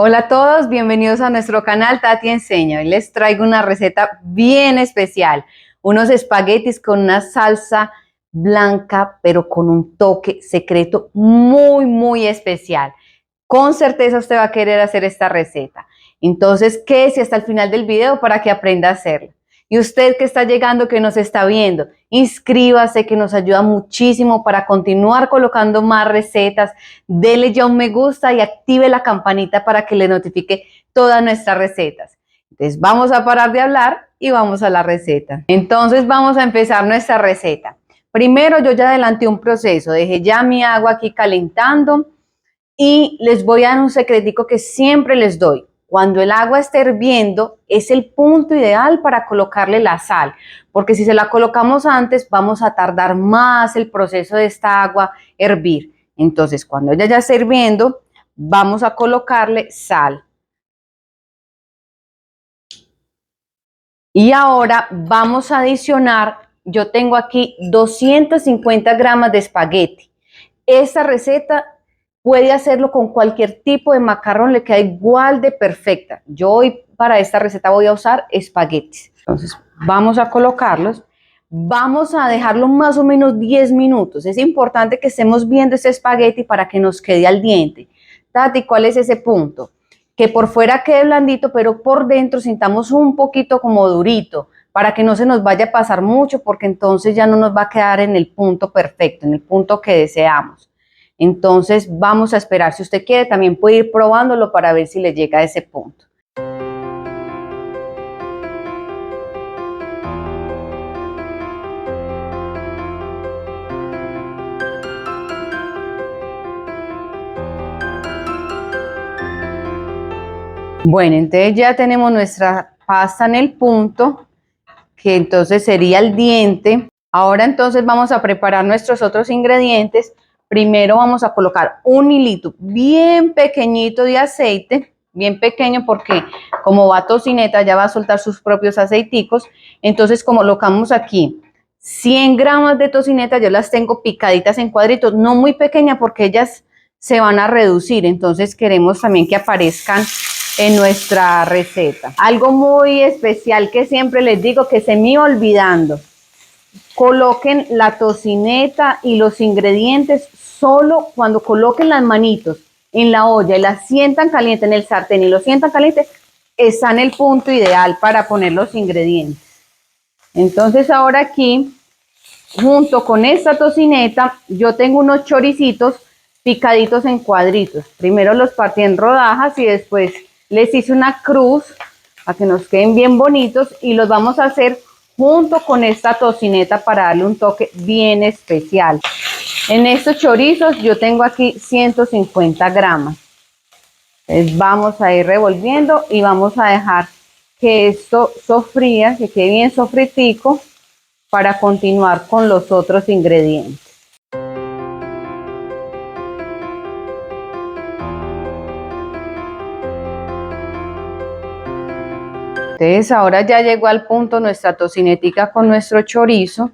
Hola a todos, bienvenidos a nuestro canal Tati Enseña. Hoy les traigo una receta bien especial, unos espaguetis con una salsa blanca, pero con un toque secreto muy especial. Con certeza usted va a querer hacer esta receta. Entonces, quédese hasta el final del video para que aprenda a hacerla. Y usted que está llegando, que nos está viendo, inscríbase, que nos ayuda muchísimo para continuar colocando más recetas. Dele ya un me gusta y active la campanita para que le notifique todas nuestras recetas. Entonces, vamos a parar de hablar y vamos a la receta. Entonces, vamos a empezar nuestra receta. Primero, yo ya adelanté un proceso. Dejé ya mi agua aquí calentando. Y les voy a dar un secretico que siempre les doy. Cuando el agua esté hirviendo, es el punto ideal para colocarle la sal, porque si se la colocamos antes, vamos a tardar más el proceso de esta agua hervir. Entonces, cuando ella ya esté hirviendo, vamos a colocarle sal. Y ahora vamos a adicionar, yo tengo aquí 250 gramos de espagueti. Esta receta puede hacerlo con cualquier tipo de macarrón, le queda igual de perfecta. Yo hoy para esta receta voy a usar espaguetis. Entonces vamos a colocarlos. Vamos a dejarlo más o menos 10 minutos. Es importante que estemos viendo este espagueti para que nos quede al diente. Tati, ¿cuál es ese punto? Que por fuera quede blandito, pero por dentro sintamos un poquito como durito, para que no se nos vaya a pasar mucho, porque entonces ya no nos va a quedar en el punto perfecto, en el punto que deseamos. Entonces vamos a esperar. Si usted quiere, también puede ir probándolo para ver si le llega a ese punto. Bueno, entonces ya tenemos nuestra pasta en el punto, que entonces sería el diente. Ahora entonces vamos a preparar nuestros otros ingredientes. Primero vamos a colocar un hilito bien pequeñito de aceite, bien pequeño porque como va tocineta ya va a soltar sus propios aceiticos. Entonces como colocamos aquí 100 gramos de tocineta, yo las tengo picaditas en cuadritos, no muy pequeñas porque ellas se van a reducir. Entonces queremos también que aparezcan en nuestra receta. Algo muy especial que siempre les digo que se me iba olvidando. Coloquen la tocineta y los ingredientes solo cuando coloquen las manitos en la olla y las sientan caliente en el sartén y lo sientan caliente, está en el punto ideal para poner los ingredientes. Entonces ahora aquí, junto con esta tocineta, yo tengo unos choricitos picaditos en cuadritos. Primero los partí en rodajas y después les hice una cruz para que nos queden bien bonitos y los vamos a hacer junto con esta tocineta para darle un toque bien especial. En estos chorizos yo tengo aquí 150 gramos. Entonces vamos a ir revolviendo y vamos a dejar que esto sofría, que quede bien sofritico para continuar con los otros ingredientes. Entonces ahora ya llegó al punto nuestra tocinetica con nuestro chorizo,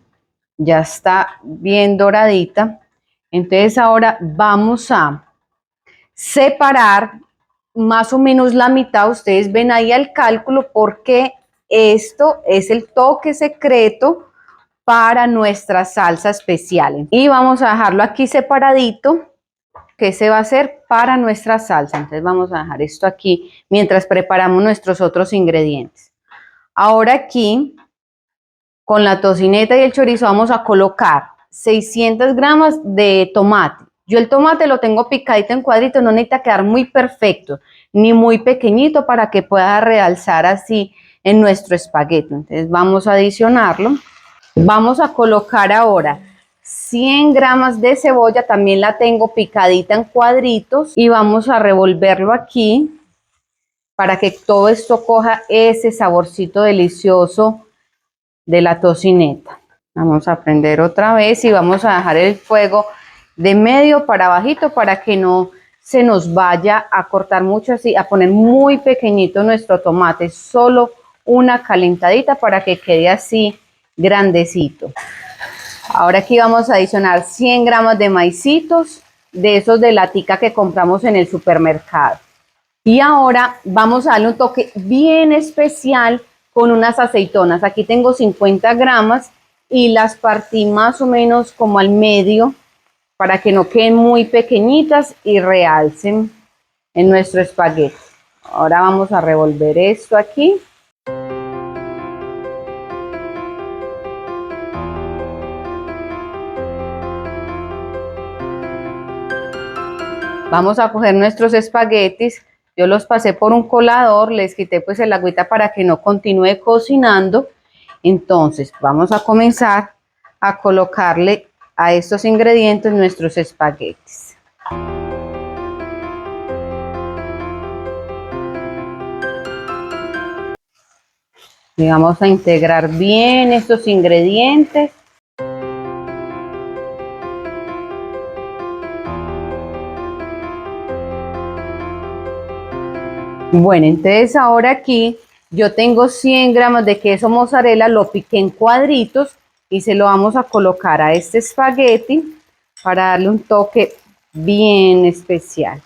ya está bien doradita. Entonces ahora vamos a separar más o menos la mitad, ustedes ven ahí el cálculo porque esto es el toque secreto para nuestra salsa especial. Y vamos a dejarlo aquí separadito, que se va a hacer para nuestra salsa. Entonces vamos a dejar esto aquí mientras preparamos nuestros otros ingredientes. Ahora aquí, con la tocineta y el chorizo, vamos a colocar 600 gramos de tomate. Yo el tomate lo tengo picadito en cuadritos, no necesita quedar muy perfecto, ni muy pequeñito para que pueda realzar así en nuestro espagueti. Entonces vamos a adicionarlo. Vamos a colocar ahora 100 gramos de cebolla, también la tengo picadita en cuadritos y vamos a revolverlo aquí para que todo esto coja ese saborcito delicioso de la tocineta. Vamos a prender otra vez y vamos a dejar el fuego de medio para bajito para que no se nos vaya a cortar mucho así, a poner muy pequeñito nuestro tomate, solo una calentadita para que quede así grandecito. Ahora aquí vamos a adicionar 100 gramos de maicitos, de esos de latica que compramos en el supermercado. Y ahora vamos a darle un toque bien especial con unas aceitonas. Aquí tengo 50 gramos y las partí más o menos como al medio para que no queden muy pequeñitas y realcen en nuestro espagueti. Ahora vamos a revolver esto aquí. Vamos a coger nuestros espaguetis. Yo los pasé por un colador, les quité pues el agüita para que no continúe cocinando. Entonces vamos a comenzar a colocarle a estos ingredientes nuestros espaguetis. Y vamos a integrar bien estos ingredientes. Bueno, entonces ahora aquí yo tengo 100 gramos de queso mozzarella, lo piqué en cuadritos y se lo vamos a colocar a este espagueti para darle un toque bien especial.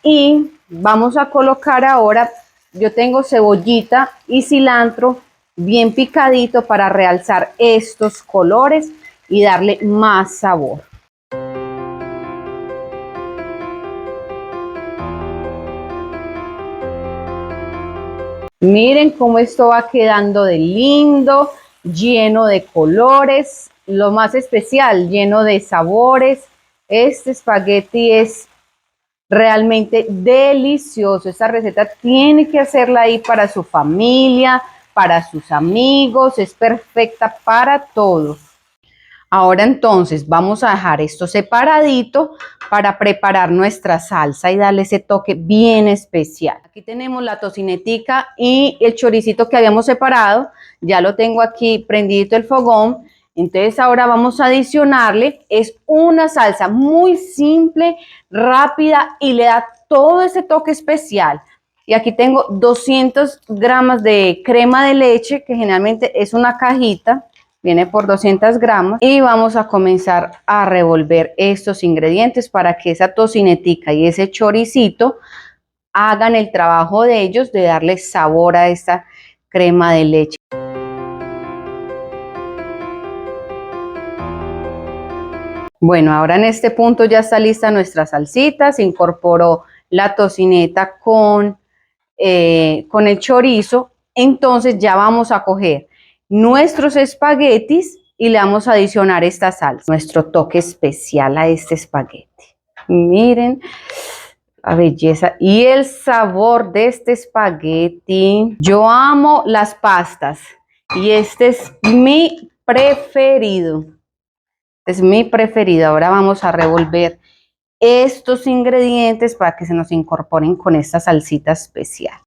Y vamos a colocar ahora, yo tengo cebollita y cilantro bien picadito para realzar estos colores y darle más sabor. Miren cómo esto va quedando de lindo, lleno de colores, lo más especial, lleno de sabores. Este espagueti es realmente delicioso. Esta receta tiene que hacerla ahí para su familia, para sus amigos, es perfecta para todos. Ahora entonces vamos a dejar esto separadito para preparar nuestra salsa y darle ese toque bien especial. Aquí tenemos la tocinetica y el choricito que habíamos separado. Ya lo tengo aquí prendidito el fogón. Entonces ahora vamos a adicionarle, es una salsa muy simple, rápida y le da todo ese toque especial. Y aquí tengo 200 gramos de crema de leche, que generalmente es una cajita. Viene por 200 gramos y vamos a comenzar a revolver estos ingredientes para que esa tocinetica y ese choricito hagan el trabajo de ellos de darle sabor a esta crema de leche. Bueno, ahora en este punto ya está lista nuestra salsita, se incorporó la tocineta con el chorizo, entonces ya vamos a coger nuestros espaguetis y le vamos a adicionar esta salsa, nuestro toque especial a este espagueti. Miren la belleza y el sabor de este espagueti. Yo amo las pastas y este es mi preferido. Es mi preferido. Ahora vamos a revolver estos ingredientes para que se nos incorporen con esta salsita especial.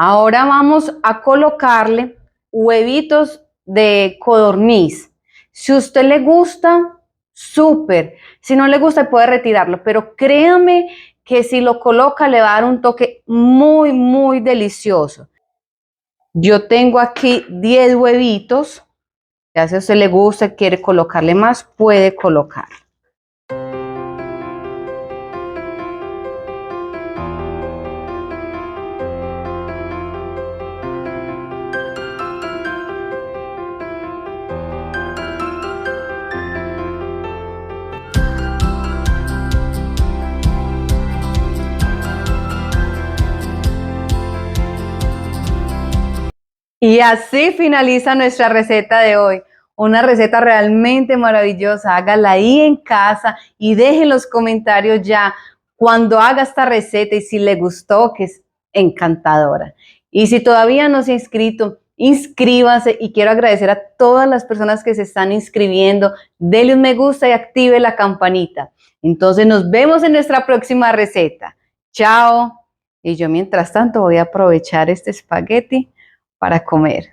Ahora vamos a colocarle huevitos de codorniz. Si a usted le gusta, súper. Si no le gusta, puede retirarlo. Pero créame que si lo coloca, le va a dar un toque muy, muy delicioso. Yo tengo aquí 10 huevitos. Ya si a usted le gusta, quiere colocarle más, puede colocar. Y así finaliza nuestra receta de hoy. Una receta realmente maravillosa. Hágala ahí en casa y deje en los comentarios ya cuando haga esta receta y si le gustó, que es encantadora. Y si todavía no se ha inscrito, inscríbase y quiero agradecer a todas las personas que se están inscribiendo. Dele un me gusta y active la campanita. Entonces nos vemos en nuestra próxima receta. Chao. Y yo mientras tanto voy a aprovechar este espagueti para comer.